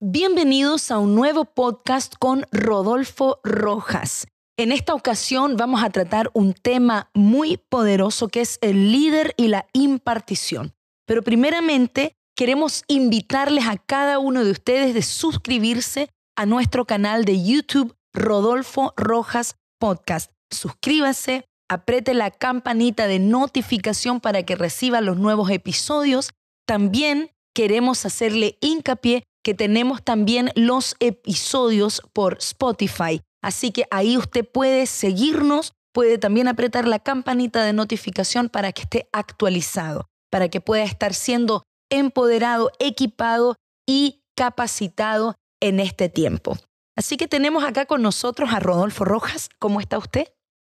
Bienvenidos a un nuevo podcast con Rodolfo Rojas. En esta ocasión vamos a tratar un tema muy poderoso que es el líder y la impartición. Pero primeramente queremos invitarles a cada uno de ustedes de suscribirse a nuestro canal de YouTube Rodolfo Rojas Podcast. Suscríbase, apriete la campanita de notificación para que reciba los nuevos episodios. También queremos hacerle hincapié que tenemos también los episodios por Spotify. Así que ahí usted puede seguirnos, puede también apretar la campanita de notificación para que esté actualizado, para que pueda estar siendo empoderado, equipado y capacitado en este tiempo. Así que tenemos acá con nosotros a Rodolfo Rojas. ¿Cómo está usted?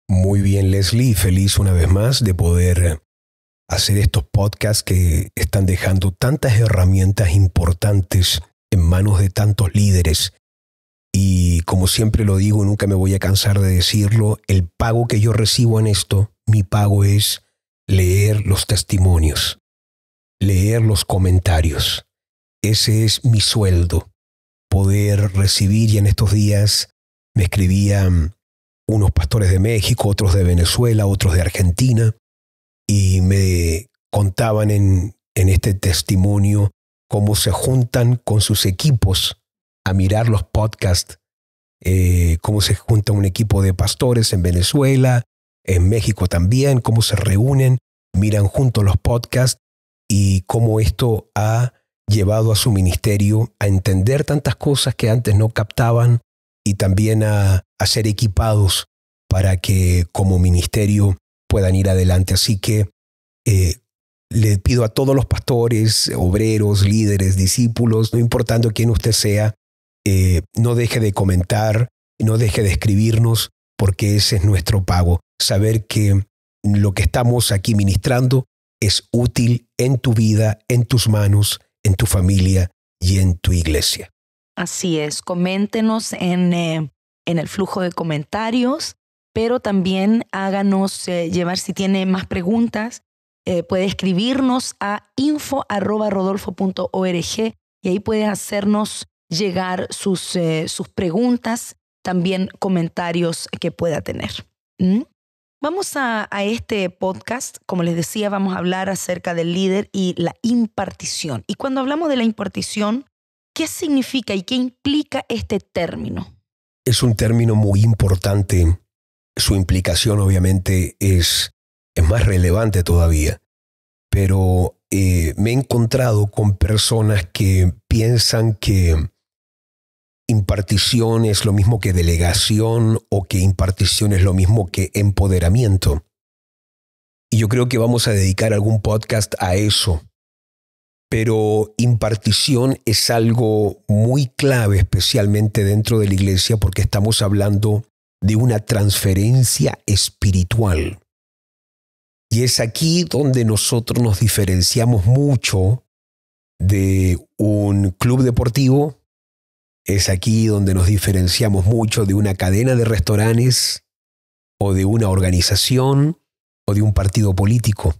Muy bien, Leslie. Feliz una vez más de poder hacer estos podcasts que están dejando tantas herramientas importantes en manos de tantos líderes. Y como siempre lo digo, nunca me voy a cansar de decirlo, el pago que yo recibo en esto, mi pago es leer los testimonios, leer los comentarios. Ese es mi sueldo, poder recibir. Y en estos días me escribían unos pastores de México, otros de Venezuela, otros de Argentina, y me contaban en este testimonio cómo se juntan con sus equipos a mirar los podcasts, cómo se junta un equipo de pastores en Venezuela, en México también, cómo se reúnen, miran juntos los podcasts y cómo esto ha llevado a su ministerio a entender tantas cosas que antes no captaban y también a ser equipados para que como ministerio puedan ir adelante. Así que le pido a todos los pastores, obreros, líderes, discípulos, no importando quién usted sea, no deje de comentar, no deje de escribirnos, porque ese es nuestro pago. Saber que lo que estamos aquí ministrando es útil en tu vida, en tus manos, en tu familia y en tu iglesia. Así es, coméntenos en el flujo de comentarios, pero también háganos llevar si tiene más preguntas. Puede escribirnos a info@rodolfo.org y ahí puede hacernos llegar sus preguntas, también comentarios que pueda tener. Vamos a este podcast. Como les decía, vamos a hablar acerca del líder y la impartición. Y cuando hablamos de la impartición, ¿qué significa y qué implica este término? Es un término muy importante. Su implicación obviamente es más relevante todavía. Pero me he encontrado con personas que piensan que impartición es lo mismo que delegación o que impartición es lo mismo que empoderamiento. Y yo creo que vamos a dedicar algún podcast a eso. Pero impartición es algo muy clave, especialmente dentro de la iglesia, porque estamos hablando de una transferencia espiritual. Y es aquí donde nosotros nos diferenciamos mucho de un club deportivo. Es aquí donde nos diferenciamos mucho de una cadena de restaurantes o de una organización o de un partido político.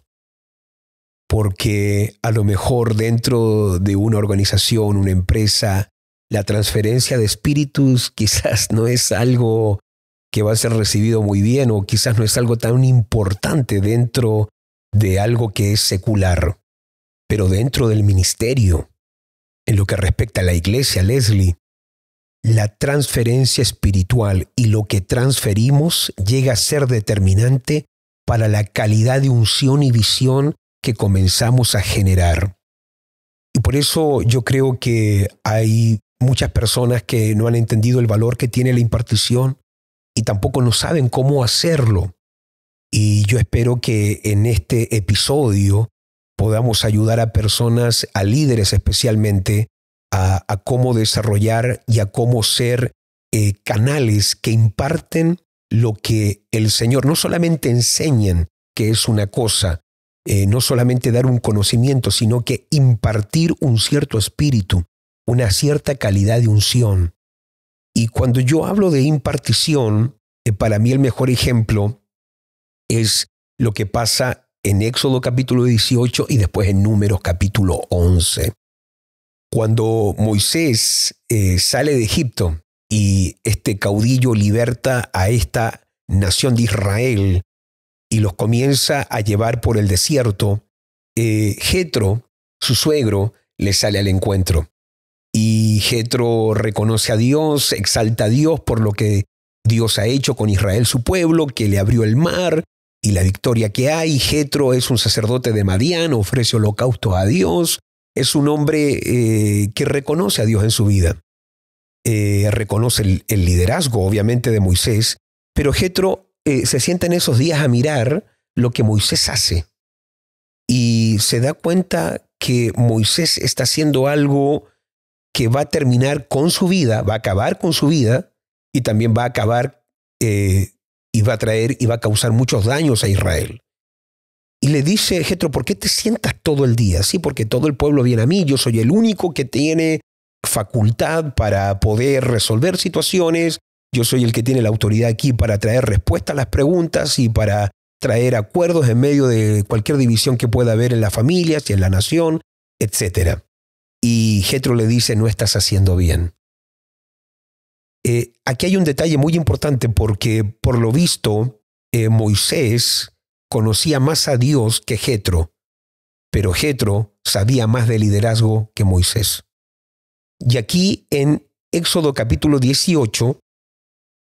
Porque a lo mejor dentro de una organización, una empresa, la transferencia de espíritus quizás no es algo que va a ser recibido muy bien o quizás no es algo tan importante dentro de algo que es secular. Pero dentro del ministerio, en lo que respecta a la iglesia, Leslie, la transferencia espiritual y lo que transferimos llega a ser determinante para la calidad de unción y visión que comenzamos a generar. Y por eso yo creo que hay muchas personas que no han entendido el valor que tiene la impartición y tampoco no saben cómo hacerlo. Y yo espero que en este episodio podamos ayudar a personas, a líderes especialmente, a cómo desarrollar y a cómo ser canales que imparten lo que el Señor no solamente enseñan, que es una cosa, no solamente dar un conocimiento, sino que impartir un cierto espíritu, una cierta calidad de unción. Y cuando yo hablo de impartición, para mí el mejor ejemplo es lo que pasa en Éxodo capítulo 18 y después en Números capítulo 11. Cuando Moisés sale de Egipto y este caudillo liberta a esta nación de Israel y los comienza a llevar por el desierto, Jetro, su suegro, le sale al encuentro. Y Jetro reconoce a Dios, exalta a Dios por lo que Dios ha hecho con Israel, su pueblo, que le abrió el mar y la victoria que hay. Jetro es un sacerdote de Madián, ofrece holocausto a Dios. Es un hombre que reconoce a Dios en su vida. Reconoce el liderazgo, obviamente, de Moisés. Pero Jetro se sienta en esos días a mirar lo que Moisés hace. Y se da cuenta que Moisés está haciendo algo que va a terminar con su vida, va a acabar con su vida y también va a acabar y va a traer y va a causar muchos daños a Israel. Y le dice Jetro, ¿por qué te sientas todo el día? Sí, porque todo el pueblo viene a mí, yo soy el único que tiene facultad para poder resolver situaciones, yo soy el que tiene la autoridad aquí para traer respuestas a las preguntas y para traer acuerdos en medio de cualquier división que pueda haber en las familias y en la nación, etc. Y Jetro le dice, no estás haciendo bien. Aquí hay un detalle muy importante porque, por lo visto, Moisés conocía más a Dios que Jetro, pero Jetro sabía más de liderazgo que Moisés. Y aquí en Éxodo capítulo 18,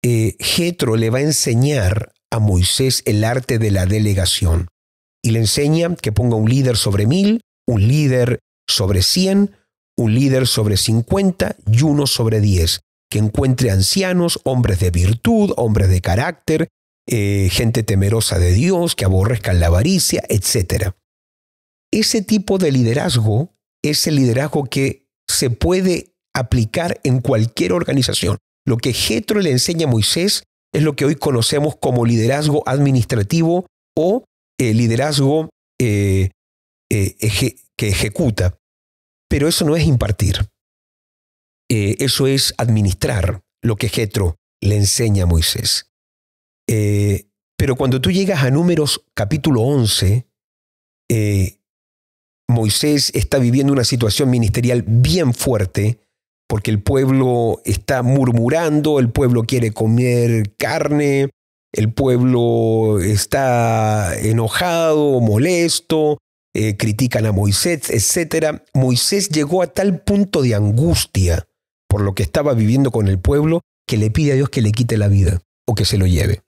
Jetro le va a enseñar a Moisés el arte de la delegación. Y le enseña que ponga un líder sobre 1000, un líder sobre 100, un líder sobre 50 y uno sobre 10. Que encuentre ancianos, hombres de virtud, hombres de carácter, gente temerosa de Dios, que aborrezcan la avaricia, etc. Ese tipo de liderazgo es el liderazgo que se puede aplicar en cualquier organización. Lo que Jetro le enseña a Moisés es lo que hoy conocemos como liderazgo administrativo o liderazgo que ejecuta. Pero eso no es impartir. Eso es administrar lo que Jetro le enseña a Moisés. Pero cuando tú llegas a Números capítulo 11, Moisés está viviendo una situación ministerial bien fuerte porque el pueblo está murmurando, el pueblo quiere comer carne, el pueblo está enojado, molesto, critican a Moisés, etc. Moisés llegó a tal punto de angustia por lo que estaba viviendo con el pueblo que le pide a Dios que le quite la vida o que se lo lleve.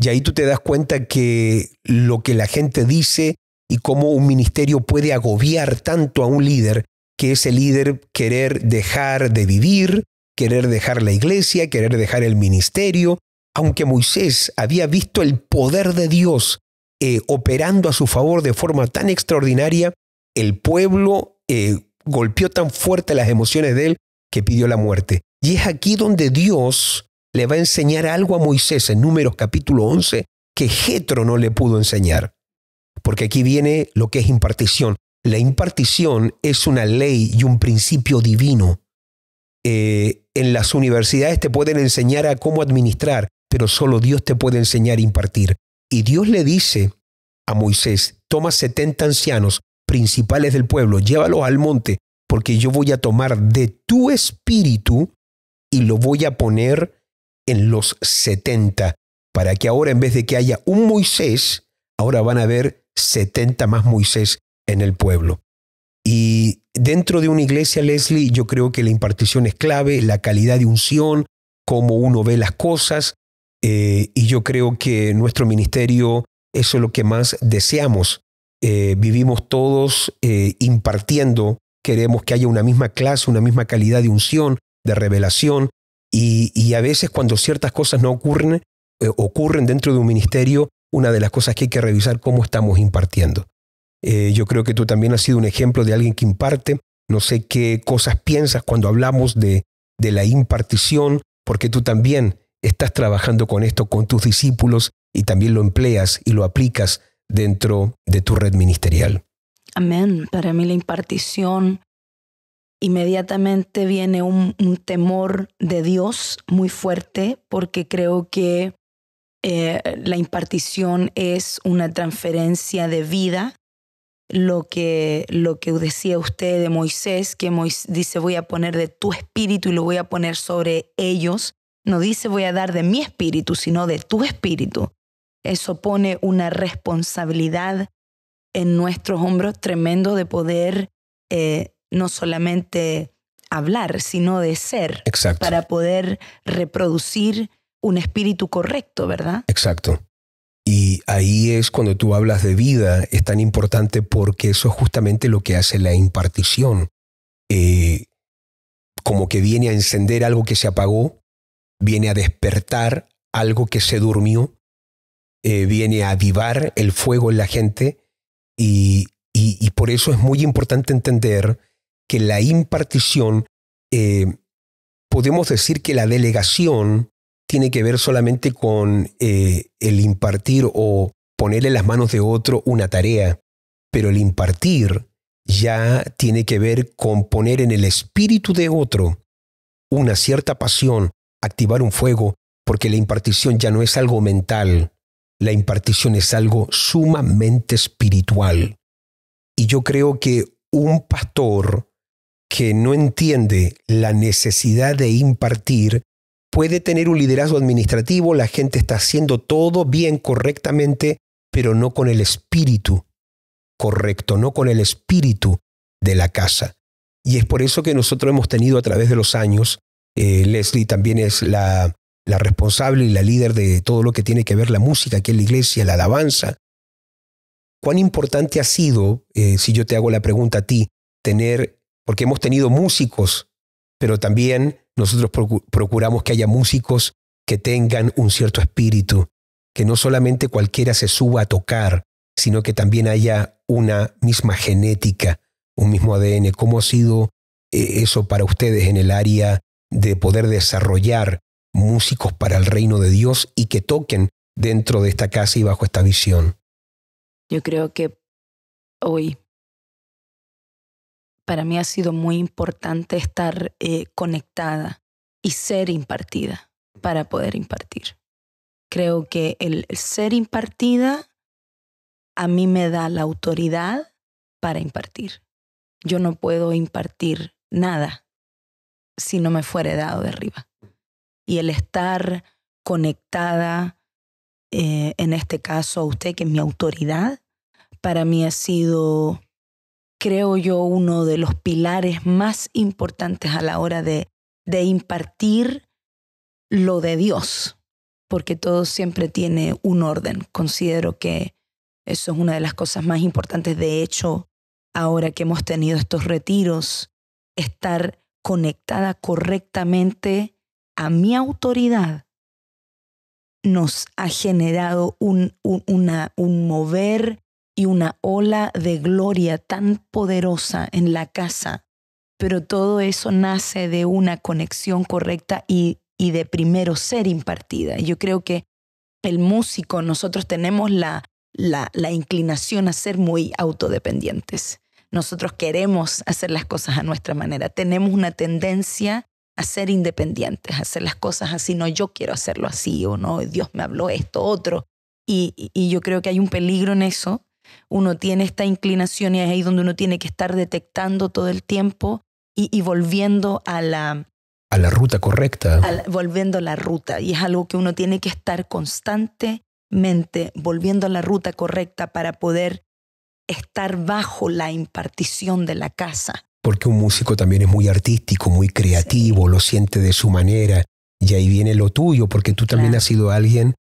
Y ahí tú te das cuenta que lo que la gente dice y cómo un ministerio puede agobiar tanto a un líder, que ese líder querer dejar de vivir, querer dejar la iglesia, querer dejar el ministerio. Aunque Moisés había visto el poder de Dios operando a su favor de forma tan extraordinaria, el pueblo golpeó tan fuerte las emociones de él que pidió la muerte. Y es aquí donde Dios le va a enseñar algo a Moisés en Números capítulo 11 que Jetro no le pudo enseñar. Porque aquí viene lo que es impartición. La impartición es una ley y un principio divino. En las universidades te pueden enseñar a cómo administrar, pero solo Dios te puede enseñar a impartir. Y Dios le dice a Moisés, toma 70 ancianos principales del pueblo, llévalos al monte, porque yo voy a tomar de tu espíritu y lo voy a poner en los 70, para que ahora en vez de que haya un Moisés, ahora van a haber 70 más Moisés en el pueblo. Y dentro de una iglesia, Leslie, yo creo que la impartición es clave, la calidad de unción, cómo uno ve las cosas, y yo creo que nuestro ministerio, eso es lo que más deseamos. Vivimos todos impartiendo, queremos que haya una misma clase, una misma calidad de unción, de revelación, y a veces cuando ciertas cosas no ocurren dentro de un ministerio, una de las cosas que hay que revisar cómo estamos impartiendo. Yo creo que tú también has sido un ejemplo de alguien que imparte. No sé qué cosas piensas cuando hablamos de la impartición, porque tú también estás trabajando con esto con tus discípulos y también lo empleas y lo aplicas dentro de tu red ministerial. Amén. Para mí la impartición, inmediatamente viene un temor de Dios muy fuerte, porque creo que la impartición es una transferencia de vida lo que decía usted de Moisés, que Moisés dice voy a poner de tu espíritu y lo voy a poner sobre ellos. No dice voy a dar de mi espíritu, sino de tu espíritu. Eso pone una responsabilidad en nuestros hombros tremendo de poder no solamente hablar, sino de ser. Exacto. Para poder reproducir un espíritu correcto, ¿verdad? Exacto. Y ahí es cuando tú hablas de vida, es tan importante porque eso es justamente lo que hace la impartición. Como que viene a encender algo que se apagó, viene a despertar algo que se durmió, viene a avivar el fuego en la gente y por eso es muy importante entender que la impartición, podemos decir que la delegación tiene que ver solamente con el impartir o ponerle en las manos de otro una tarea, pero el impartir ya tiene que ver con poner en el espíritu de otro una cierta pasión, activar un fuego, porque la impartición ya no es algo mental, la impartición es algo sumamente espiritual. Y yo creo que un pastor que no entiende la necesidad de impartir puede tener un liderazgo administrativo, la gente está haciendo todo bien, correctamente, pero no con el espíritu correcto, no con el espíritu de la casa. Y es por eso que nosotros hemos tenido a través de los años, Leslie también es la responsable y la líder de todo lo que tiene que ver la música aquí en la iglesia, la alabanza. ¿Cuán importante ha sido, si yo te hago la pregunta a ti, porque hemos tenido músicos, pero también nosotros procuramos que haya músicos que tengan un cierto espíritu, que no solamente cualquiera se suba a tocar, sino que también haya una misma genética, un mismo ADN? ¿Cómo ha sido eso para ustedes en el área de poder desarrollar músicos para el reino de Dios y que toquen dentro de esta casa y bajo esta visión? Yo creo que hoy para mí ha sido muy importante estar conectada y ser impartida para poder impartir. Creo que el ser impartida a mí me da la autoridad para impartir. Yo no puedo impartir nada si no me fuere dado de arriba. Y el estar conectada, en este caso a usted, que es mi autoridad, para mí ha sido, creo yo, uno de los pilares más importantes a la hora de impartir lo de Dios, porque todo siempre tiene un orden. Considero que eso es una de las cosas más importantes. De hecho, ahora que hemos tenido estos retiros, estar conectada correctamente a mi autoridad nos ha generado un mover y una ola de gloria tan poderosa en la casa. Pero todo eso nace de una conexión correcta y de primero ser impartida. Yo creo que el músico, nosotros tenemos la inclinación a ser muy autodependientes. Nosotros queremos hacer las cosas a nuestra manera. Tenemos una tendencia a ser independientes, a hacer las cosas así. No, yo quiero hacerlo así, o no, Dios me habló esto, otro. Y yo creo que hay un peligro en eso. Uno tiene esta inclinación y es ahí donde uno tiene que estar detectando todo el tiempo y volviendo a la ruta correcta. Volviendo a la ruta. Y es algo que uno tiene que estar constantemente volviendo a la ruta correcta para poder estar bajo la impartición de la casa. Porque un músico también es muy artístico, muy creativo, sí. Lo siente de su manera. Y ahí viene lo tuyo, porque tú también has sido alguien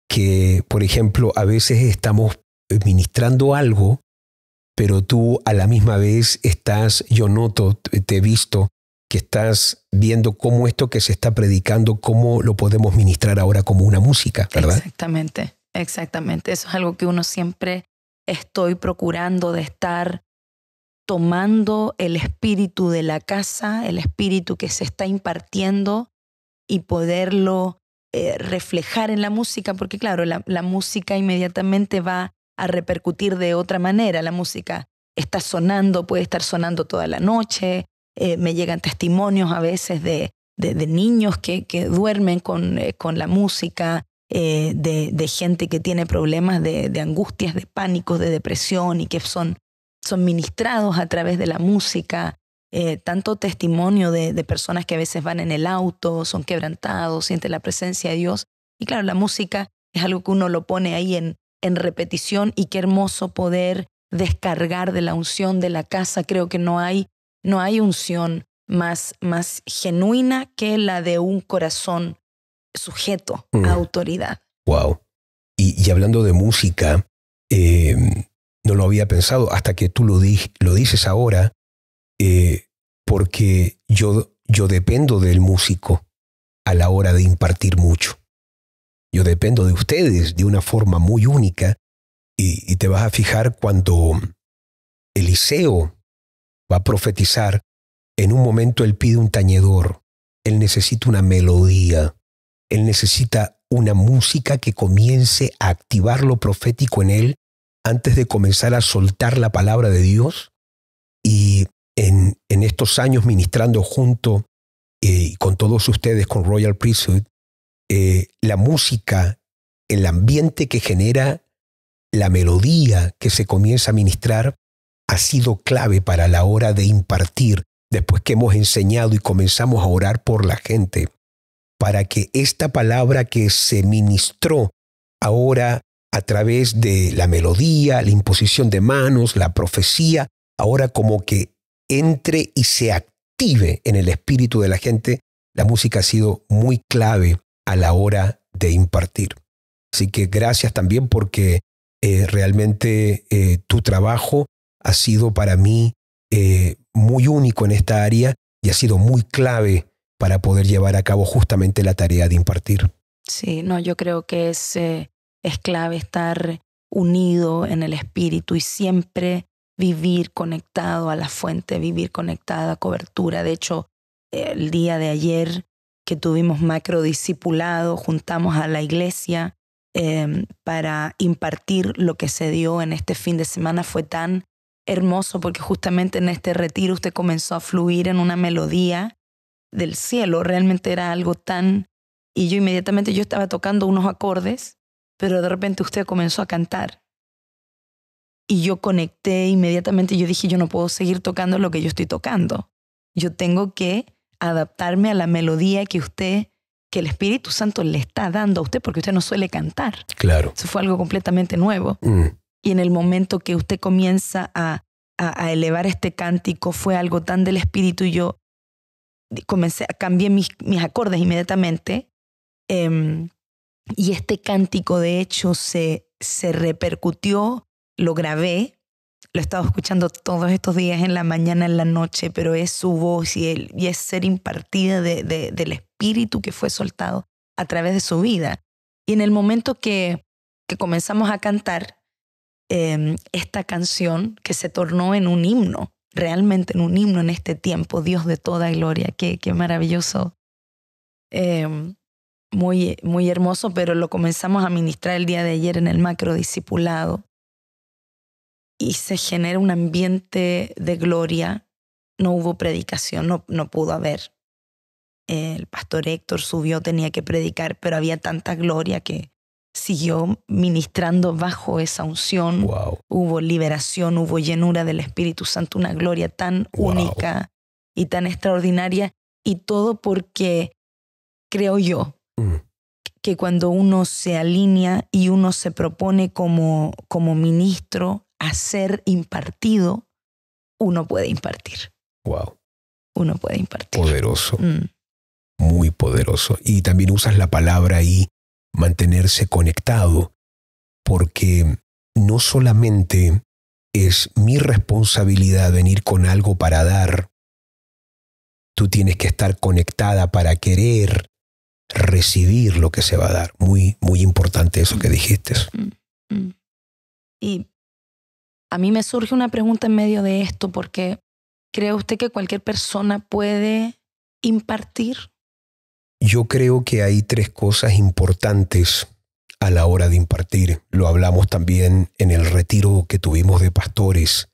que, por ejemplo, a veces estamos ministrando algo, pero tú a la misma vez yo noto, te he visto, que estás viendo cómo esto que se está predicando, cómo lo podemos ministrar ahora como una música, ¿verdad? Exactamente. Eso es algo que uno siempre estoy procurando de estar tomando el espíritu de la casa, el espíritu que se está impartiendo y poderlo reflejar en la música, porque claro, la música inmediatamente va a repercutir de otra manera. La música está sonando, puede estar sonando toda la noche. Me llegan testimonios a veces de niños que duermen con la música, de gente que tiene problemas de angustias, de pánicos, de depresión y que son son ministrados a través de la música. Tanto testimonio de personas que a veces van en el auto, son quebrantados, sienten la presencia de Dios. Y claro, la música es algo que uno lo pone ahí en repetición, y qué hermoso poder descargar de la unción de la casa. Creo que no hay unción más genuina que la de un corazón sujeto a autoridad. Wow. Y hablando de música, no lo había pensado hasta que tú lo dices ahora, porque yo dependo del músico a la hora de impartir mucho. Yo dependo de ustedes de una forma muy única, y te vas a fijar cuando Eliseo va a profetizar, en un momento él pide un tañedor, él necesita una melodía, él necesita una música que comience a activar lo profético en él antes de comenzar a soltar la palabra de Dios. Y en estos años ministrando junto con todos ustedes con Royal Priesthood, la música, el ambiente que genera, la melodía que se comienza a ministrar, ha sido clave para la hora de impartir, después que hemos enseñado y comenzamos a orar por la gente, para que esta palabra que se ministró ahora a través de la melodía, la imposición de manos, la profecía, ahora como que entre y se active en el espíritu de la gente. La música ha sido muy clave a la hora de impartir. Así que gracias también, porque realmente tu trabajo ha sido para mí muy único en esta área, y ha sido muy clave para poder llevar a cabo justamente la tarea de impartir. Sí, no, yo creo que es clave estar unido en el espíritu y siempre vivir conectado a la fuente, vivir conectado a cobertura. De hecho, el día de ayer que tuvimos macro discipulado, juntamos a la iglesia para impartir lo que se dio en este fin de semana. Fue tan hermoso porque justamente en este retiro usted comenzó a fluir en una melodía del cielo. Realmente era algo tan... Y yo inmediatamente, yo estaba tocando unos acordes, pero de repente usted comenzó a cantar. Y yo conecté inmediatamente. Yo dije, yo no puedo seguir tocando lo que yo estoy tocando. Yo tengo que adaptarme a la melodía que el Espíritu Santo le está dando a usted, porque usted no suele cantar. Claro. Eso fue algo completamente nuevo. Y en el momento que usted comienza a elevar este cántico, fue algo tan del Espíritu, y yo cambié mis acordes inmediatamente. Y este cántico, de hecho, se repercutió, lo grabé, lo he estado escuchando todos estos días, en la mañana, en la noche, pero es su voz y es ser impartida del Espíritu que fue soltado a través de su vida. Y en el momento que comenzamos a cantar esta canción, que se tornó en un himno, realmente en un himno en este tiempo, Dios de toda gloria, qué maravilloso. Muy, muy hermoso, pero lo comenzamos a ministrar el día de ayer en el macro discipulado, y se genera un ambiente de gloria. No hubo predicación, no pudo haber. El pastor Héctor subió, tenía que predicar, pero había tanta gloria que siguió ministrando bajo esa unción. Wow. Hubo liberación, hubo llenura del Espíritu Santo, una gloria tan única y tan extraordinaria, y todo porque creo yo que cuando uno se alinea y uno se propone como ministro a ser impartido, uno puede impartir. Wow. Uno puede impartir. Poderoso. Muy poderoso. Y también usas la palabra ahí, mantenerse conectado, porque no solamente es mi responsabilidad venir con algo para dar, tú tienes que estar conectada para querer recibir lo que se va a dar. Muy, muy importante eso que dijiste. Y a mí me surge una pregunta en medio de esto, porque ¿cree usted que cualquier persona puede impartir? Yo creo que hay 3 cosas importantes a la hora de impartir. Lo hablamos también en el retiro que tuvimos de pastores,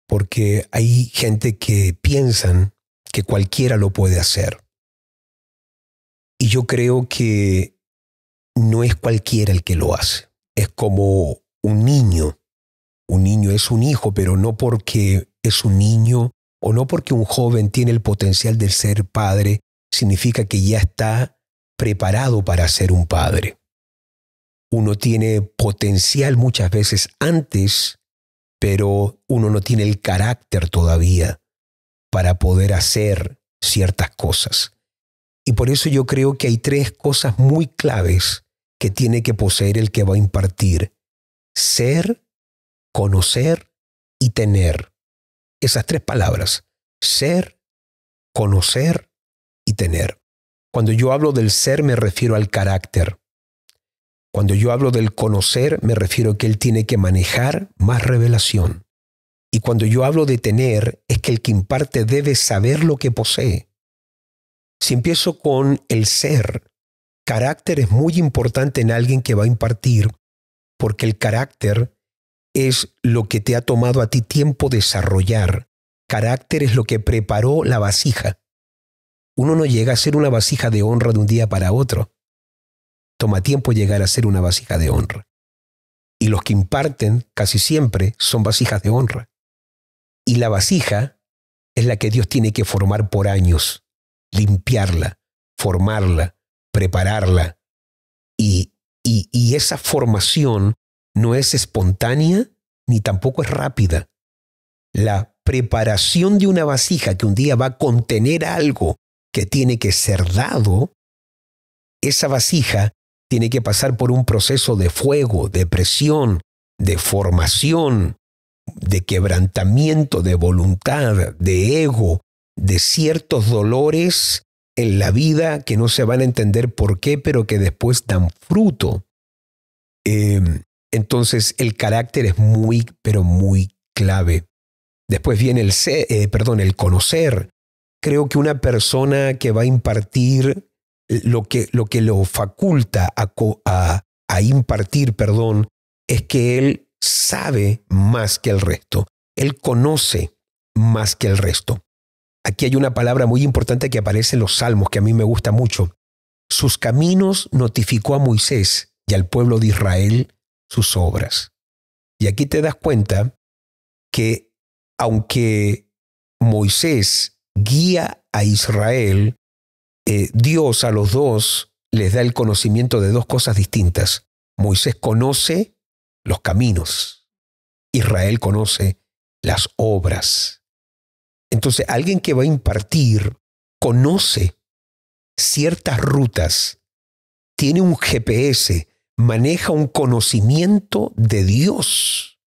porque hay gente que piensan que cualquiera lo puede hacer. Y yo creo que no es cualquiera el que lo hace. Es como un niño Un niño es un hijo, pero no porque es un niño o no porque un joven tiene el potencial de ser padre, significa que ya está preparado para ser un padre. Uno tiene potencial muchas veces antes, pero uno no tiene el carácter todavía para poder hacer ciertas cosas. Y por eso yo creo que hay 3 cosas muy claves que tiene que poseer el que va a impartir: ser, conocer y tener. Esas 3 palabras: ser, conocer y tener. Cuando yo hablo del ser me refiero al carácter. Cuando yo hablo del conocer me refiero a que él tiene que manejar más revelación. Y cuando yo hablo de tener es que el que imparte debe saber lo que posee. Si empiezo con el ser, carácter es muy importante en alguien que va a impartir, porque el carácter es lo que te ha tomado a ti tiempo desarrollar. Carácter es lo que preparó la vasija. Uno no llega a ser una vasija de honra de un día para otro. Toma tiempo llegar a ser una vasija de honra. Y los que imparten casi siempre son vasijas de honra. Y la vasija es la que Dios tiene que formar por años, limpiarla, formarla, prepararla. Y esa formación no es espontánea ni tampoco es rápida. La preparación de una vasija que un día va a contener algo que tiene que ser dado, esa vasija tiene que pasar por un proceso de fuego, de presión, de formación, de quebrantamiento, de voluntad, de ego, de ciertos dolores en la vida que no se van a entender por qué, pero que después dan fruto. Entonces el carácter es muy, pero muy clave. Después viene el conocer. Creo que una persona que va a impartir lo que lo faculta a impartir, es que él sabe más que el resto. Él conoce más que el resto. Aquí hay una palabra muy importante que aparece en los Salmos que a mí me gusta mucho. Sus caminos notificó a Moisés y al pueblo de Israel sus obras. Y aquí te das cuenta que aunque Moisés guía a Israel, Dios a los dos les da el conocimiento de 2 cosas distintas. Moisés conoce los caminos. Israel conoce las obras. Entonces, alguien que va a impartir conoce ciertas rutas, tiene un GPS, maneja un conocimiento de Dios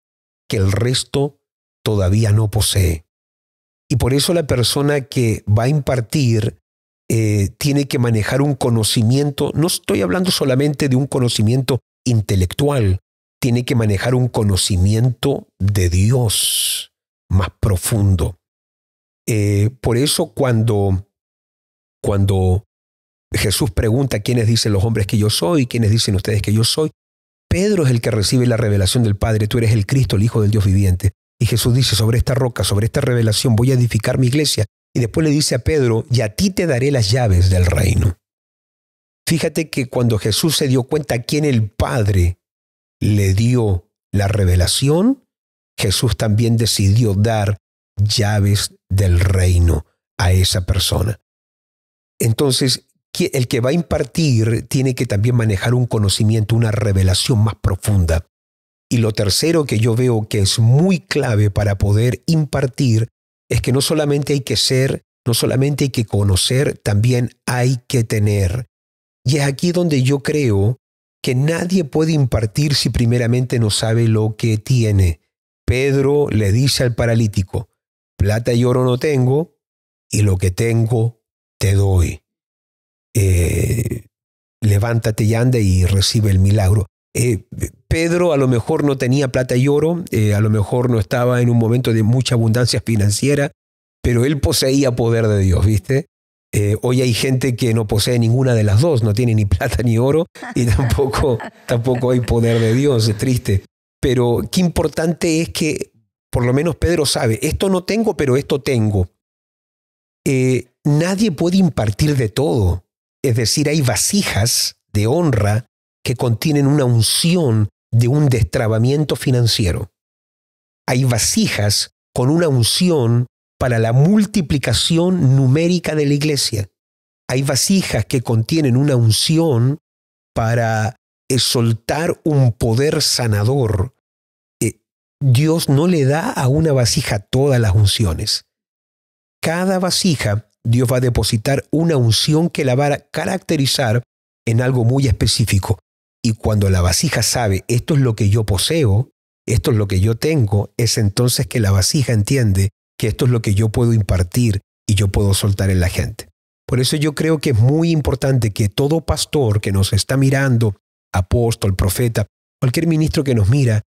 que el resto todavía no posee. Y por eso la persona que va a impartir tiene que manejar un conocimiento, no estoy hablando solamente de un conocimiento intelectual, tiene que manejar un conocimiento de Dios más profundo. Por eso cuando Jesús pregunta quiénes dicen los hombres que yo soy, quiénes dicen ustedes que yo soy, Pedro es el que recibe la revelación del Padre: tú eres el Cristo, el Hijo del Dios viviente. Y Jesús dice: sobre esta roca, sobre esta revelación voy a edificar mi iglesia. Y después le dice a Pedro: y a ti te daré las llaves del reino. Fíjate que cuando Jesús se dio cuenta a quién el Padre le dio la revelación, Jesús también decidió dar llaves del reino a esa persona. Entonces, el que va a impartir tiene que también manejar un conocimiento, una revelación más profunda. Y lo tercero que yo veo que es muy clave para poder impartir es que no solamente hay que ser, no solamente hay que conocer, también hay que tener. Y es aquí donde yo creo que nadie puede impartir si primeramente no sabe lo que tiene. Pedro le dice al paralítico: plata y oro no tengo, y lo que tengo te doy. Levántate y anda y recibe el milagro. Pedro a lo mejor no tenía plata y oro, a lo mejor no estaba en un momento de mucha abundancia financiera, pero él poseía poder de Dios, ¿viste? Hoy hay gente que no posee ninguna de las dos, no tiene ni plata ni oro y tampoco hay poder de Dios, es triste. Pero qué importante es que por lo menos Pedro sabe: esto no tengo, pero esto tengo. Nadie puede impartir de todo. Es decir, hay vasijas de honra que contienen una unción de un destrabamiento financiero. hay vasijas con una unción para la multiplicación numérica de la iglesia. Hay vasijas que contienen una unción para soltar un poder sanador. Dios no le da a una vasija todas las unciones. Cada vasija, Dios va a depositar una unción que la va a caracterizar en algo muy específico. Y cuando la vasija sabe, esto es lo que yo poseo, esto es lo que yo tengo, es entonces que la vasija entiende que esto es lo que yo puedo impartir y yo puedo soltar en la gente. Por eso yo creo que es muy importante que todo pastor que nos está mirando, apóstol, profeta, cualquier ministro que nos mira,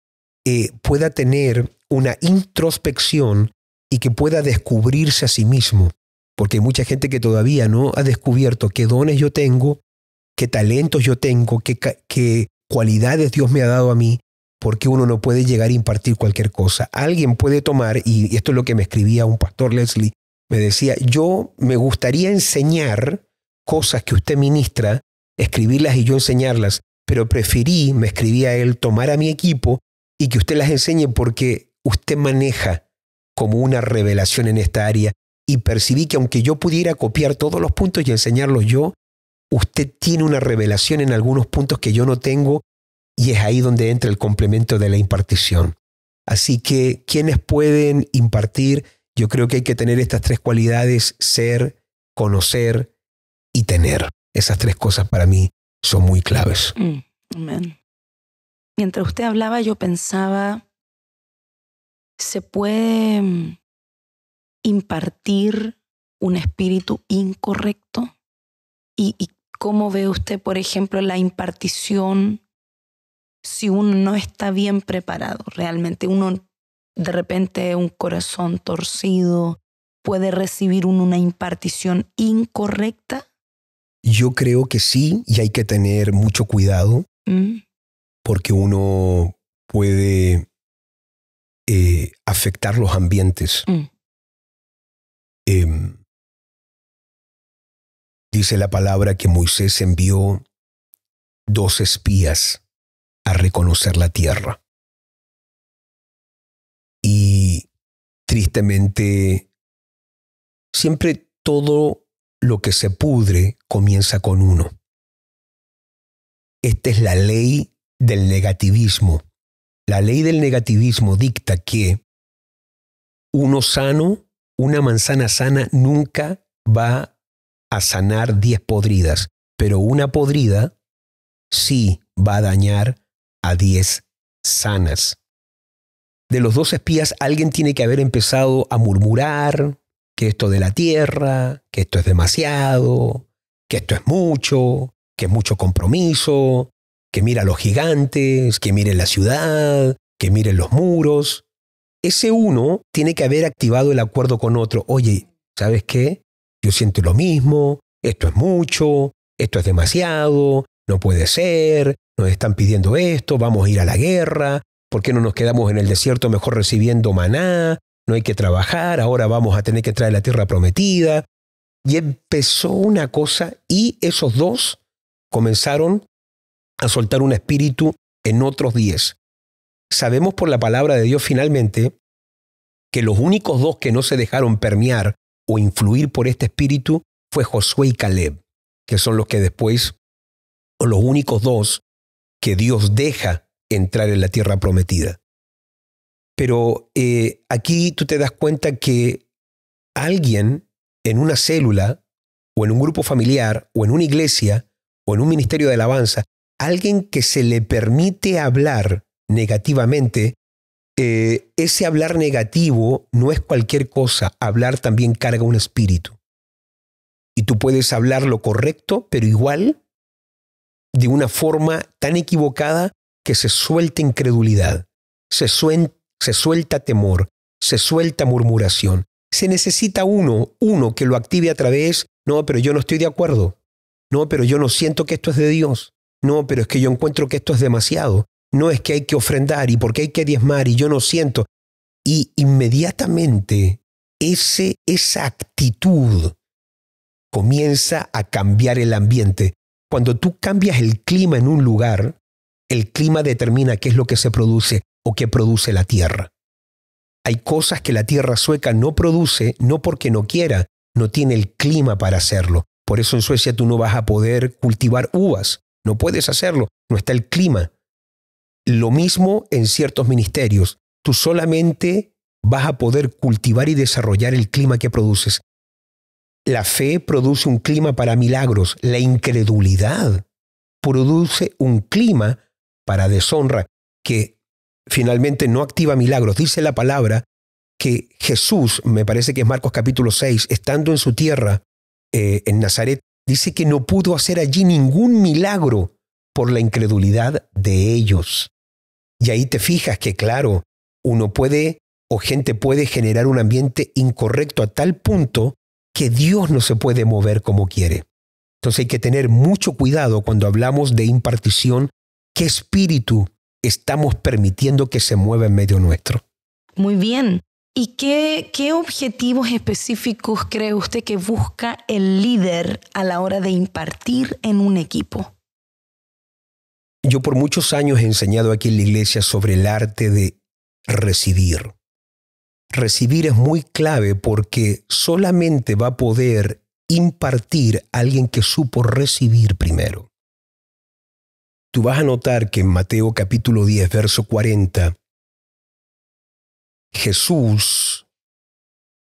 pueda tener una introspección y que pueda descubrirse a sí mismo. Porque hay mucha gente que todavía no ha descubierto qué dones yo tengo, qué talentos yo tengo, qué cualidades Dios me ha dado a mí, porque uno no puede llegar a impartir cualquier cosa. Alguien puede tomar, y esto es lo que me escribía un pastor Leslie, me decía, yo me gustaría enseñar cosas que usted ministra, escribirlas y yo enseñarlas, pero preferí, me escribía él, tomar a mi equipo y que usted las enseñe porque usted maneja como una revelación en esta área y percibí que aunque yo pudiera copiar todos los puntos y enseñarlos yo, usted tiene una revelación en algunos puntos que yo no tengo y es ahí donde entra el complemento de la impartición. Así que, ¿quiénes pueden impartir? Yo creo que hay que tener estas tres cualidades, ser, conocer y tener. Esas tres cosas para mí son muy claves. Amén. Mientras usted hablaba, yo pensaba, ¿se puede impartir un espíritu incorrecto? ¿Y cómo ve usted, por ejemplo, la impartición si uno no está bien preparado? Realmente uno, de repente, un corazón torcido, ¿puede recibir una impartición incorrecta? Yo creo que sí, y hay que tener mucho cuidado, porque uno puede afectar los ambientes. Dice la palabra que Moisés envió 2 espías a reconocer la tierra. Y tristemente, siempre todo lo que se pudre comienza con uno. Esta es la ley del negativismo. La ley del negativismo dicta que uno sano, una manzana sana nunca va a sanar 10 podridas, pero una podrida sí va a dañar a 10 sanas. De los 2 espías, alguien tiene que haber empezado a murmurar que esto de la tierra, que esto es demasiado, que esto es mucho, que es mucho compromiso, que mira los gigantes, que mire la ciudad, que miren los muros. Ese uno tiene que haber activado el acuerdo con otro. Oye, ¿sabes qué? Yo siento lo mismo, esto es mucho, esto es demasiado, no puede ser, nos están pidiendo esto, vamos a ir a la guerra, ¿por qué no nos quedamos en el desierto mejor recibiendo maná? No hay que trabajar, ahora vamos a tener que traer la tierra prometida. Y empezó una cosa y esos 2 comenzaron a soltar un espíritu en otros 10. Sabemos por la palabra de Dios finalmente que los únicos 2 que no se dejaron permear o influir por este espíritu fue Josué y Caleb, que son los que después, o los únicos 2 que Dios deja entrar en la tierra prometida. Pero aquí tú te das cuenta que alguien en una célula, o en un grupo familiar, o en una iglesia, o en un ministerio de alabanza, alguien que se le permite hablar negativamente, ese hablar negativo no es cualquier cosa. Hablar también carga un espíritu. Y tú puedes hablar lo correcto, pero igual de una forma tan equivocada que se suelta incredulidad, se suelta temor, se suelta murmuración. Se necesita uno que lo active a través, no, pero yo no estoy de acuerdo. No, pero yo no siento que esto es de Dios. No, pero es que yo encuentro que esto es demasiado. No, es que hay que ofrendar y porque hay que diezmar y yo no siento. Y inmediatamente esa actitud comienza a cambiar el ambiente. Cuando tú cambias el clima en un lugar, el clima determina qué es lo que se produce o qué produce la tierra. Hay cosas que la tierra sueca no produce, no porque no quiera, no tiene el clima para hacerlo. Por eso en Suecia tú no vas a poder cultivar uvas. No puedes hacerlo, no está el clima. Lo mismo en ciertos ministerios. Tú solamente vas a poder cultivar y desarrollar el clima que produces. La fe produce un clima para milagros. La incredulidad produce un clima para deshonra que finalmente no activa milagros. Dice la palabra que Jesús, me parece que es Marcos capítulo 6, estando en su tierra, en Nazaret, dice que no pudo hacer allí ningún milagro por la incredulidad de ellos. Y ahí te fijas que, claro, uno puede o gente puede generar un ambiente incorrecto a tal punto que Dios no se puede mover como quiere. Entonces hay que tener mucho cuidado cuando hablamos de impartición, qué espíritu estamos permitiendo que se mueva en medio nuestro. Muy bien. ¿Y qué objetivos específicos cree usted que busca el líder a la hora de impartir en un equipo? Yo por muchos años he enseñado aquí en la iglesia sobre el arte de recibir. Recibir es muy clave porque solamente va a poder impartir a alguien que supo recibir primero. Tú vas a notar que en Mateo capítulo 10, verso 40, Jesús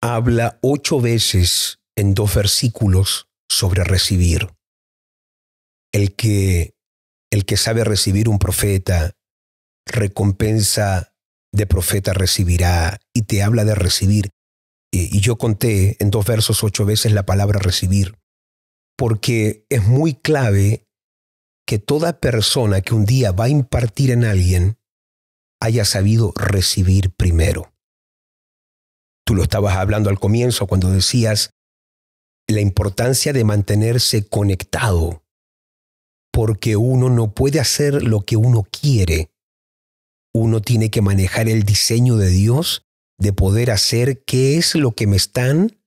habla 8 veces en 2 versículos sobre recibir. El que sabe recibir un profeta, recompensa de profeta recibirá, y te habla de recibir. Y yo conté en 2 versos 8 veces la palabra recibir, porque es muy clave que toda persona que un día va a impartir en alguien haya sabido recibir primero. Tú lo estabas hablando al comienzo cuando decías la importancia de mantenerse conectado, porque uno no puede hacer lo que uno quiere. Uno tiene que manejar el diseño de Dios de poder hacer qué es lo que me están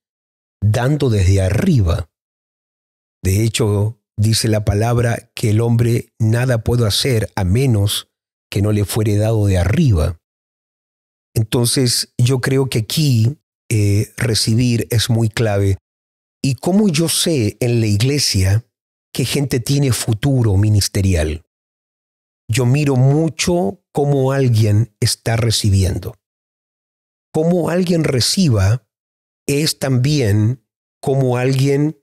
dando desde arriba. De hecho, dice la palabra que el hombre nada puede hacer a menos que no le fuere dado de arriba. Entonces, yo creo que aquí recibir es muy clave. ¿Y cómo yo sé en la iglesia qué gente tiene futuro ministerial? Yo miro mucho cómo alguien está recibiendo. Cómo alguien reciba es también cómo alguien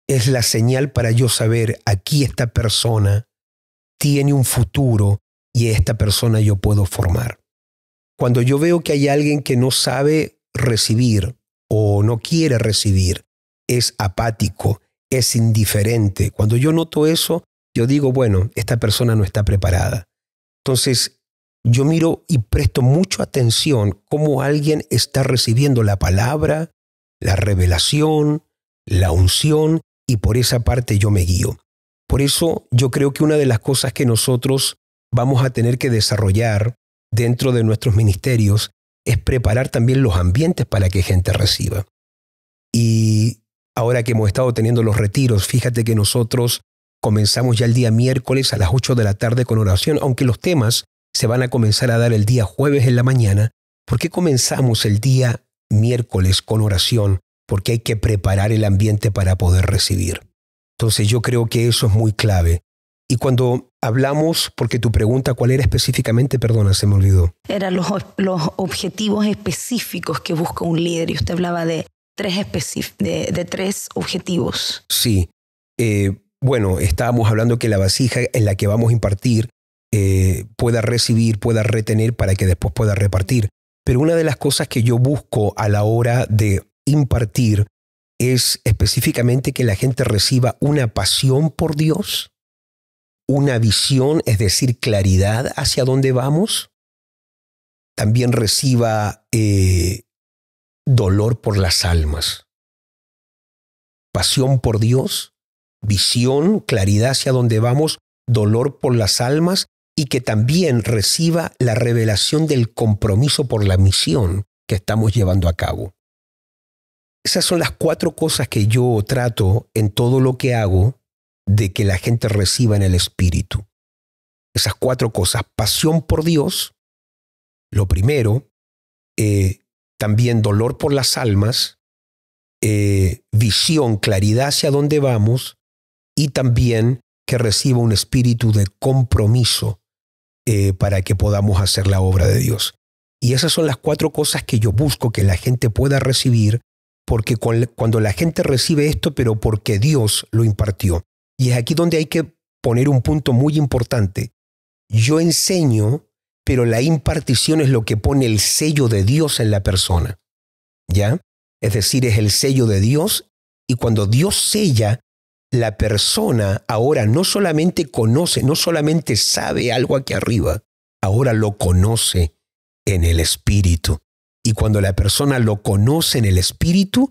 es la señal para yo saber aquí esta persona tiene un futuro y esta persona yo puedo formar. Cuando yo veo que hay alguien que no sabe recibir o no quiere recibir, es apático, es indiferente. Cuando yo noto eso, yo digo, bueno, esta persona no está preparada. Entonces, yo miro y presto mucha atención cómo alguien está recibiendo la palabra, la revelación, la unción, y por esa parte yo me guío. Por eso yo creo que una de las cosas que nosotros vamos a tener que desarrollar dentro de nuestros ministerios es preparar también los ambientes para que gente reciba. Y ahora que hemos estado teniendo los retiros, fíjate que nosotros comenzamos ya el día miércoles a las 8 de la tarde con oración, aunque los temas se van a comenzar a dar el día jueves en la mañana. ¿Por qué comenzamos el día miércoles con oración? Porque hay que preparar el ambiente para poder recibir. Entonces yo creo que eso es muy clave. Y cuando hablamos, porque tu pregunta, ¿cuál era específicamente? Perdona, se me olvidó. Eran los objetivos específicos que busca un líder, y usted hablaba de 3 objetivos. Sí. Bueno, estábamos hablando que la vasija en la que vamos a impartir pueda recibir, pueda retener para que después pueda repartir. Pero una de las cosas que yo busco a la hora de impartir es específicamente que la gente reciba una pasión por Dios, una visión, es decir, claridad hacia dónde vamos. También reciba dolor por las almas. Pasión por Dios, visión, claridad hacia dónde vamos, dolor por las almas, y que también reciba la revelación del compromiso por la misión que estamos llevando a cabo. Esas son las 4 cosas que yo trato en todo lo que hago de que la gente reciba en el Espíritu. Esas 4 cosas: pasión por Dios, lo primero, también dolor por las almas, visión, claridad hacia dónde vamos, y también que reciba un espíritu de compromiso para que podamos hacer la obra de Dios. Y esas son las 4 cosas que yo busco que la gente pueda recibir, porque cuando la gente recibe esto, pero porque Dios lo impartió. Y es aquí donde hay que poner un punto muy importante. Yo enseño, pero la impartición es lo que pone el sello de Dios en la persona, ¿ya? Es decir, es el sello de Dios, y cuando Dios sella, la persona ahora no solamente conoce, no solamente sabe algo aquí arriba, ahora lo conoce en el Espíritu. Y cuando la persona lo conoce en el Espíritu,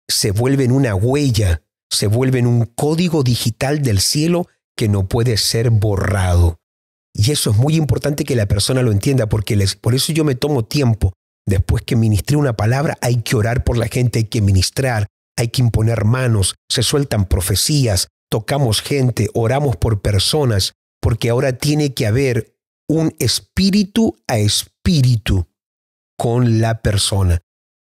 se vuelve en una huella, se vuelve en un código digital del cielo que no puede ser borrado. Y eso es muy importante que la persona lo entienda, porque por eso yo me tomo tiempo. Después que ministré una palabra, hay que orar por la gente, hay que ministrar, hay que imponer manos, se sueltan profecías, tocamos gente, oramos por personas, porque ahora tiene que haber un espíritu a espíritu con la persona.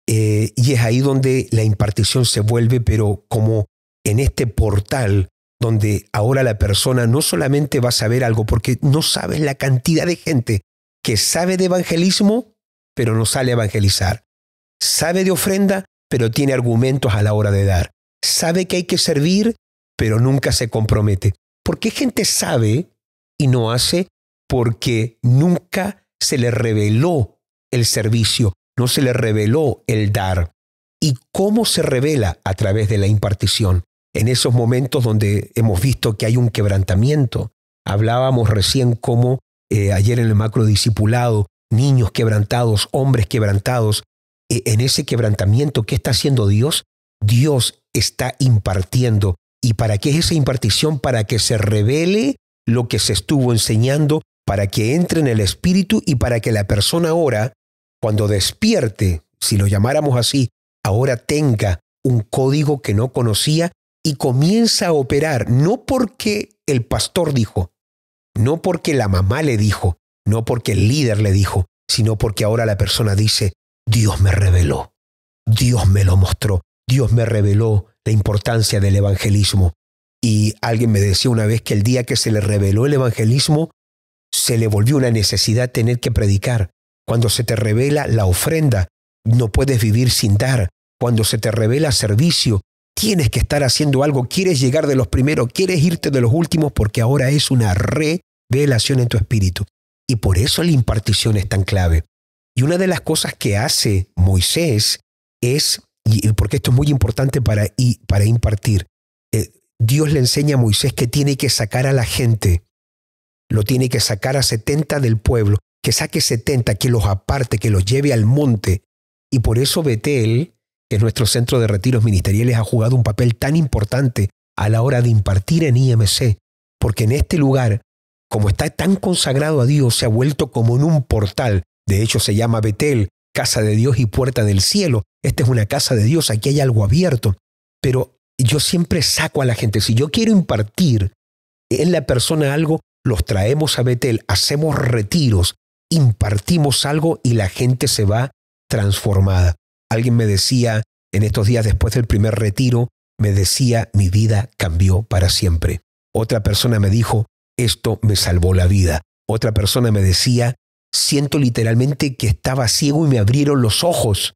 Y es ahí donde la impartición se vuelve, pero como en este portal, donde ahora la persona no solamente va a saber algo, porque no sabes la cantidad de gente que sabe de evangelismo, pero no sale a evangelizar. Sabe de ofrenda, pero tiene argumentos a la hora de dar. Sabe que hay que servir, pero nunca se compromete. ¿Por qué gente sabe y no hace? Porque nunca se le reveló el servicio, no se le reveló el dar. ¿Y cómo se revela? A través de la impartición. En esos momentos donde hemos visto que hay un quebrantamiento. Hablábamos recién cómo ayer en el macrodiscipulado, niños quebrantados, hombres quebrantados. En ese quebrantamiento, ¿qué está haciendo Dios? Dios está impartiendo. ¿Y para qué es esa impartición? Para que se revele lo que se estuvo enseñando, para que entre en el Espíritu y para que la persona ahora, cuando despierte, si lo llamáramos así, ahora tenga un código que no conocía y comienza a operar, no porque el pastor dijo, no porque la mamá le dijo, no porque el líder le dijo, sino porque ahora la persona dice, Dios me reveló, Dios me lo mostró, Dios me reveló la importancia del evangelismo. Y alguien me decía una vez que el día que se le reveló el evangelismo, se le volvió una necesidad tener que predicar. Cuando se te revela la ofrenda, no puedes vivir sin dar. Cuando se te revela servicio, tienes que estar haciendo algo. Quieres llegar de los primeros, quieres irte de los últimos, porque ahora es una revelación en tu espíritu. Y por eso la impartición es tan clave. Y una de las cosas que hace Moisés es, y porque esto es muy importante para impartir, Dios le enseña a Moisés que tiene que sacar a la gente, lo tiene que sacar a 70 del pueblo, que saque 70, que los aparte, que los lleve al monte. Y por eso Betel, que es nuestro centro de retiros ministeriales, ha jugado un papel tan importante a la hora de impartir en IMC, porque en este lugar, como está tan consagrado a Dios, se ha vuelto como en un portal. De hecho, se llama Betel, casa de Dios y puerta del cielo. Esta es una casa de Dios, aquí hay algo abierto. Pero yo siempre saco a la gente. Si yo quiero impartir en la persona algo, los traemos a Betel, hacemos retiros, impartimos algo y la gente se va transformada. Alguien me decía en estos días después del primer retiro, me decía, mi vida cambió para siempre. Otra persona me dijo, esto me salvó la vida. Otra persona me decía, siento literalmente que estaba ciego y me abrieron los ojos.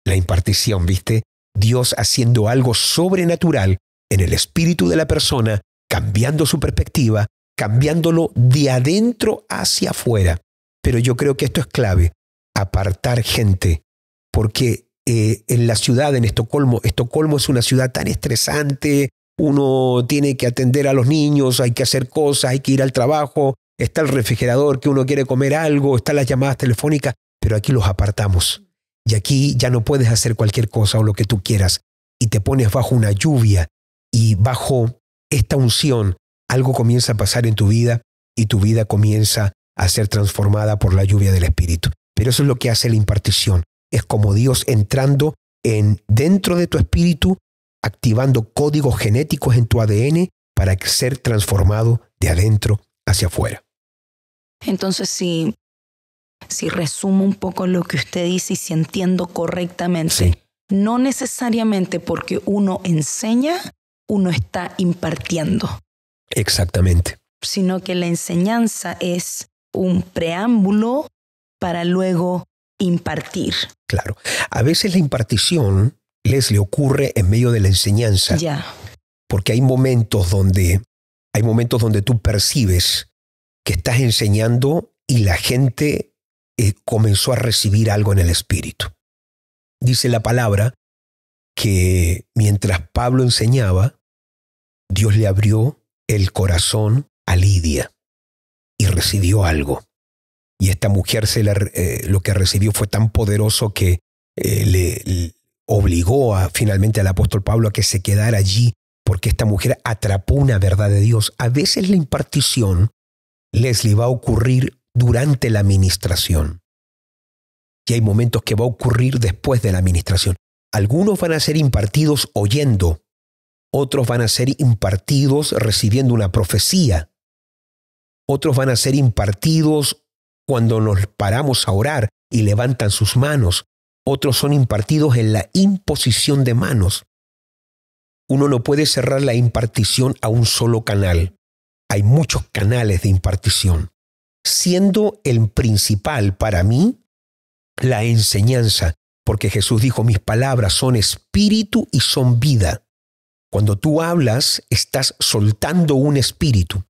La impartición, ¿viste? Dios haciendo algo sobrenatural en el espíritu de la persona, cambiando su perspectiva, cambiándolo de adentro hacia afuera. Pero yo creo que esto es clave, apartar gente, porque en la ciudad, en Estocolmo es una ciudad tan estresante, uno tiene que atender a los niños, hay que hacer cosas, hay que ir al trabajo, está el refrigerador que uno quiere comer algo, están las llamadas telefónicas, pero aquí los apartamos. Y aquí ya no puedes hacer cualquier cosa o lo que tú quieras. Y te pones bajo una lluvia y bajo esta unción, algo comienza a pasar en tu vida y tu vida comienza a ser transformada por la lluvia del Espíritu. Pero eso es lo que hace la impartición. Es como Dios entrando dentro de tu espíritu, activando códigos genéticos en tu ADN para ser transformado de adentro hacia afuera. Entonces, si si resumo un poco lo que usted dice y si entiendo correctamente, Sí. no necesariamente porque uno enseña, uno está impartiendo, Exactamente. sino que la enseñanza es un preámbulo para luego impartir. Claro. A veces la impartición, Leslie, ocurre en medio de la enseñanza. Ya. Porque hay momentos donde tú percibes que estás enseñando y la gente comenzó a recibir algo en el espíritu. Dice la palabra que mientras Pablo enseñaba, Dios le abrió el corazón a Lidia y recibió algo. Y esta mujer lo que recibió fue tan poderoso que le obligó finalmente al apóstol Pablo a que se quedara allí, porque esta mujer atrapó una verdad de Dios. A veces la impartición, Leslie, va a ocurrir durante la ministración. Y hay momentos que va a ocurrir después de la ministración. Algunos van a ser impartidos oyendo, otros van a ser impartidos recibiendo una profecía, otros van a ser impartidos cuando nos paramos a orar y levantan sus manos, otros son impartidos en la imposición de manos. Uno no puede cerrar la impartición a un solo canal. Hay muchos canales de impartición, siendo el principal para mí la enseñanza, porque Jesús dijo, mis palabras son espíritu y son vida. Cuando tú hablas, estás soltando un espíritu.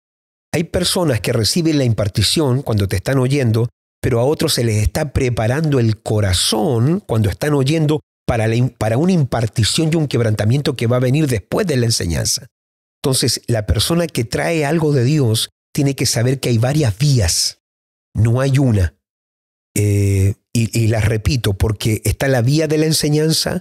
Hay personas que reciben la impartición cuando te están oyendo, pero a otros se les está preparando el corazón cuando están oyendo para una impartición y un quebrantamiento que va a venir después de la enseñanza. Entonces, la persona que trae algo de Dios tiene que saber que hay varias vías, no hay una. Y las repito, porque está la vía de la enseñanza,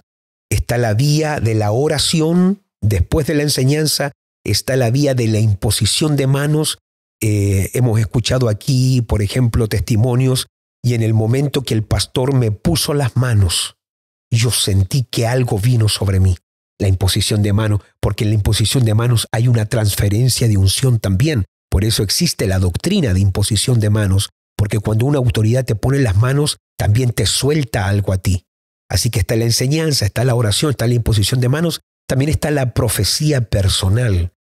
está la vía de la oración, después de la enseñanza, está la vía de la imposición de manos. Hemos escuchado aquí, por ejemplo, testimonios, y en el momento que el pastor me puso las manos, yo sentí que algo vino sobre mí. La imposición de manos, porque en la imposición de manos hay una transferencia de unción también. Por eso existe la doctrina de imposición de manos, porque cuando una autoridad te pone las manos, también te suelta algo a ti. Así que está la enseñanza, está la oración, está la imposición de manos, también está la profecía personal.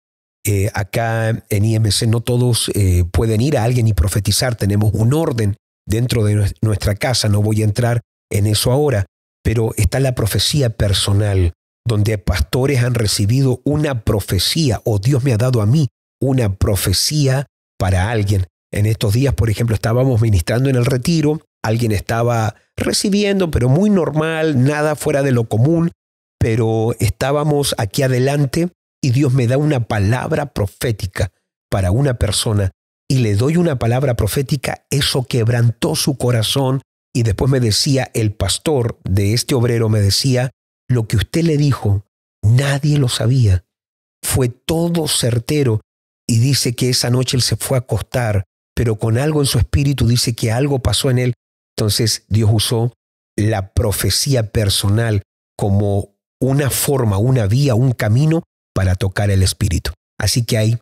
Acá en IMC no todos pueden ir a alguien y profetizar. Tenemos un orden dentro de nuestra casa, no voy a entrar en eso ahora, pero está la profecía personal, donde pastores han recibido una profecía, o Dios me ha dado a mí una profecía para alguien. En estos días, por ejemplo, estábamos ministrando en el retiro, alguien estaba recibiendo, pero muy normal, nada fuera de lo común, pero estábamos aquí adelante y Dios me da una palabra profética para una persona y le doy una palabra profética, eso quebrantó su corazón y después me decía, el pastor de este obrero me decía, lo que usted le dijo, nadie lo sabía, fue todo certero y dice que esa noche él se fue a acostar, pero con algo en su espíritu dice que algo pasó en él. Entonces Dios usó la profecía personal como una forma, una vía, un camino para tocar el espíritu. Así que hay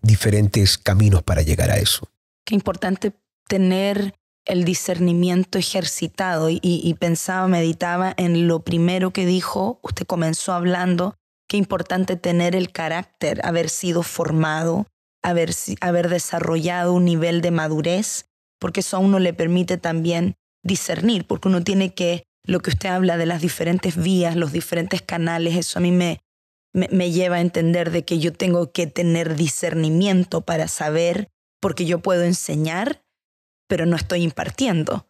diferentes caminos para llegar a eso. Qué importante tener el discernimiento ejercitado y pensaba, meditaba en lo primero que dijo, usted comenzó hablando, qué importante tener el carácter, haber sido formado, haber desarrollado un nivel de madurez, porque eso a uno le permite también discernir, porque uno tiene que, lo que usted habla de las diferentes vías, los diferentes canales, eso a mí me lleva a entender de que yo tengo que tener discernimiento para saber, porque yo puedo enseñar, pero no estoy impartiendo,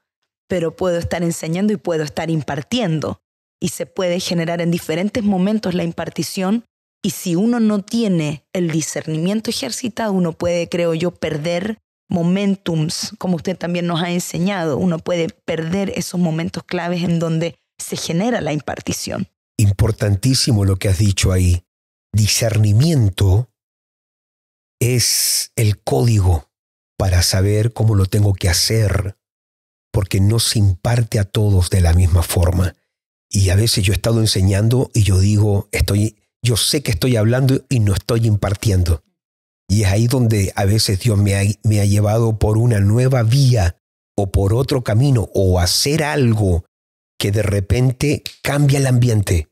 pero puedo estar enseñando y puedo estar impartiendo, y se puede generar en diferentes momentos la impartición, y si uno no tiene el discernimiento ejercitado, uno puede, creo yo, perder momentums, como usted también nos ha enseñado, uno puede perder esos momentos claves en donde se genera la impartición. Importantísimo lo que has dicho ahí. Discernimiento es el código para saber cómo lo tengo que hacer, porque no se imparte a todos de la misma forma. Y a veces yo he estado enseñando y yo digo, yo sé que estoy hablando y no estoy impartiendo. Y es ahí donde a veces Dios me ha llevado por una nueva vía o por otro camino o hacer algo que de repente cambia el ambiente.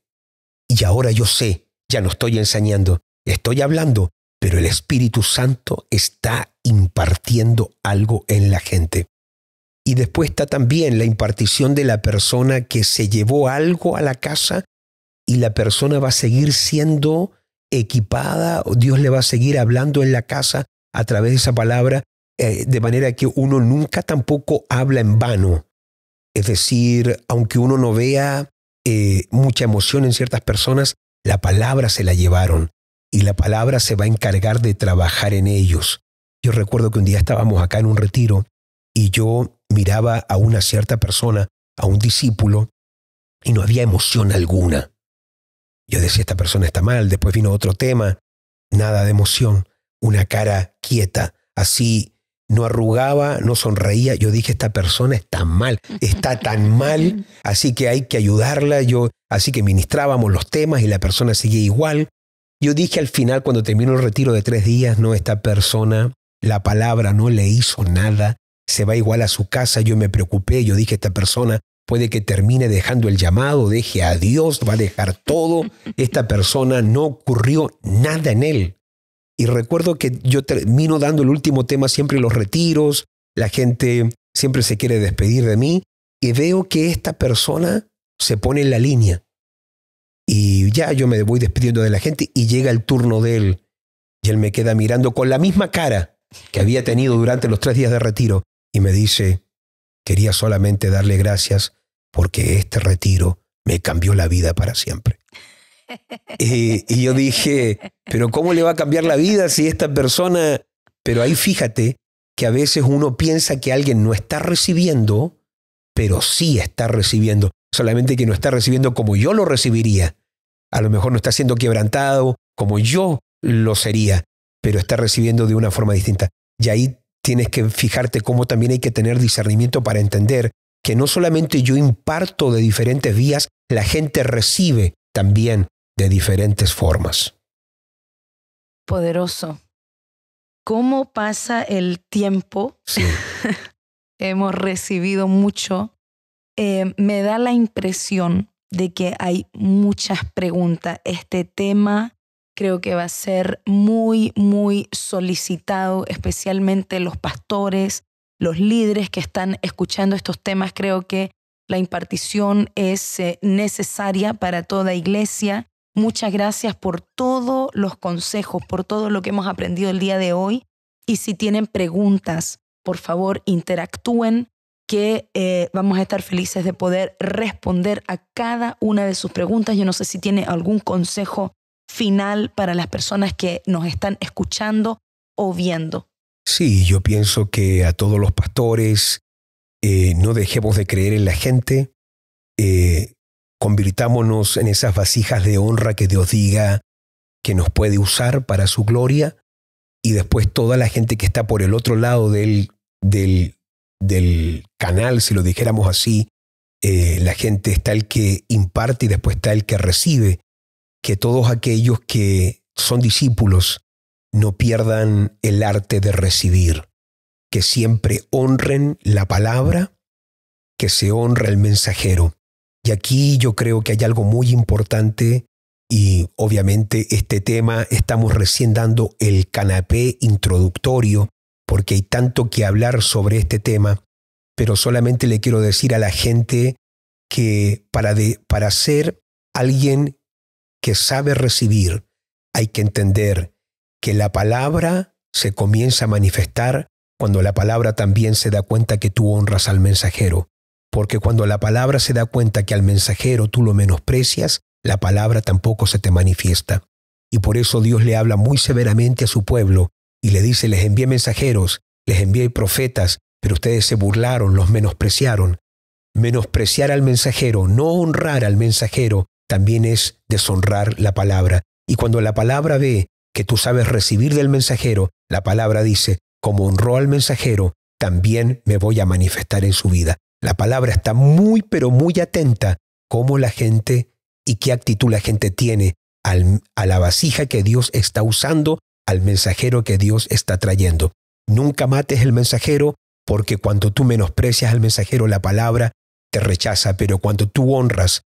Y ahora yo sé, ya no estoy enseñando, estoy hablando, pero el Espíritu Santo está impartiendo algo en la gente. Y después está también la impartición de la persona que se llevó algo a la casa y la persona va a seguir siendo equipada, Dios le va a seguir hablando en la casa a través de esa palabra, de manera que uno nunca tampoco habla en vano. Es decir, aunque uno no vea mucha emoción en ciertas personas, la palabra se la llevaron y la palabra se va a encargar de trabajar en ellos. Yo recuerdo que un día estábamos acá en un retiro y yo miraba a una cierta persona, a un discípulo, y no había emoción alguna. Yo decía, esta persona está mal. Después vino otro tema, nada de emoción, una cara quieta, así, no arrugaba, no sonreía. Yo dije, esta persona está mal, está tan mal, así que hay que ayudarla. Así que ministrábamos los temas y la persona seguía igual. Yo dije al final, cuando terminó el retiro de 3 días, no, esta persona, la palabra no le hizo nada, se va igual a su casa. Yo me preocupé, yo dije, esta persona puede que termine dejando el llamado, deje a Dios, va a dejar todo. Esta persona no ocurrió nada en él. Y recuerdo que yo termino dando el último tema siempre en los retiros, la gente siempre se quiere despedir de mí y veo que esta persona se pone en la línea. Y ya yo me voy despidiendo de la gente y llega el turno de él. Y él me queda mirando con la misma cara que había tenido durante los 3 días de retiro y me dice, quería solamente darle gracias porque este retiro me cambió la vida para siempre. Y yo dije, pero ¿cómo le va a cambiar la vida si esta persona? Pero ahí fíjate que a veces uno piensa que alguien no está recibiendo, pero sí está recibiendo, solamente que no está recibiendo como yo lo recibiría. A lo mejor no está siendo quebrantado como yo lo sería, pero está recibiendo de una forma distinta. Y ahí tienes que fijarte cómo también hay que tener discernimiento para entender que no solamente yo imparto de diferentes vías, la gente recibe también de diferentes formas. Poderoso. ¿Cómo pasa el tiempo? Sí. Hemos recibido mucho. Me da la impresión de que hay muchas preguntas. Este tema creo que va a ser muy, muy solicitado, especialmente los pastores, los líderes que están escuchando estos temas. Creo que la impartición es necesaria para toda iglesia. Muchas gracias por todos los consejos, por todo lo que hemos aprendido el día de hoy. Y si tienen preguntas, por favor, interactúen, que vamos a estar felices de poder responder a cada una de sus preguntas. Yo no sé si tiene algún consejo final para las personas que nos están escuchando o viendo. Sí, yo pienso que a todos los pastores no dejemos de creer en la gente, convirtámonos en esas vasijas de honra que Dios diga que nos puede usar para su gloria, y después toda la gente que está por el otro lado del canal, si lo dijéramos así, la gente está el que imparte y después está el que recibe, que todos aquellos que son discípulos no pierdan el arte de recibir, que siempre honren la palabra, que se honre el mensajero. Y aquí yo creo que hay algo muy importante y obviamente este tema estamos recién dando el canapé introductorio porque hay tanto que hablar sobre este tema, pero solamente le quiero decir a la gente que para ser alguien que sabe recibir hay que entender que la palabra se comienza a manifestar cuando la palabra también se da cuenta que tú honras al mensajero. Porque cuando la palabra se da cuenta que al mensajero tú lo menosprecias, la palabra tampoco se te manifiesta. Y por eso Dios le habla muy severamente a su pueblo y le dice, les envié mensajeros, les envié profetas, pero ustedes se burlaron, los menospreciaron. Menospreciar al mensajero, no honrar al mensajero, también es deshonrar la palabra. Y cuando la palabra ve que tú sabes recibir del mensajero, la palabra dice, como honró al mensajero, también me voy a manifestar en su vida. La palabra está muy, pero muy atenta cómo la gente y qué actitud la gente tiene a la vasija que Dios está usando, al mensajero que Dios está trayendo. Nunca mates el mensajero, porque cuando tú menosprecias al mensajero, la palabra te rechaza, pero cuando tú honras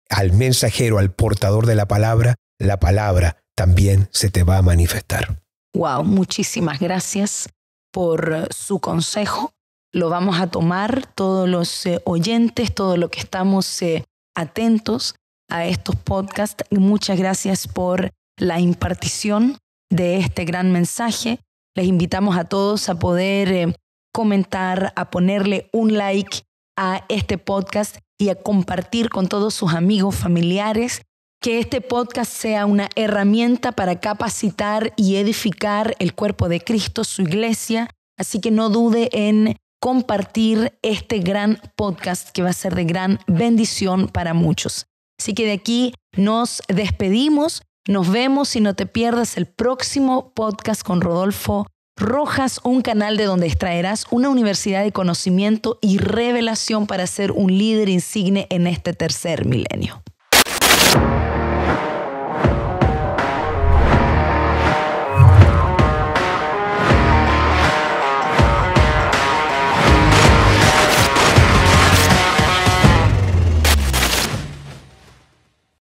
al mensajero, al portador de la palabra también se te va a manifestar. Wow, muchísimas gracias por su consejo. Lo vamos a tomar todos los oyentes, todos los que estamos atentos a estos podcasts. Muchas gracias por la impartición de este gran mensaje. Les invitamos a todos a poder comentar, a ponerle un like a este podcast y a compartir con todos sus amigos, familiares. Que este podcast sea una herramienta para capacitar y edificar el cuerpo de Cristo, su iglesia. Así que no dude en compartir este gran podcast que va a ser de gran bendición para muchos. Así que de aquí nos despedimos. Nos vemos y no te pierdas el próximo podcast con Rodolfo Rojas, un canal de donde extraerás una universidad de conocimiento y revelación para ser un líder insigne en este tercer milenio.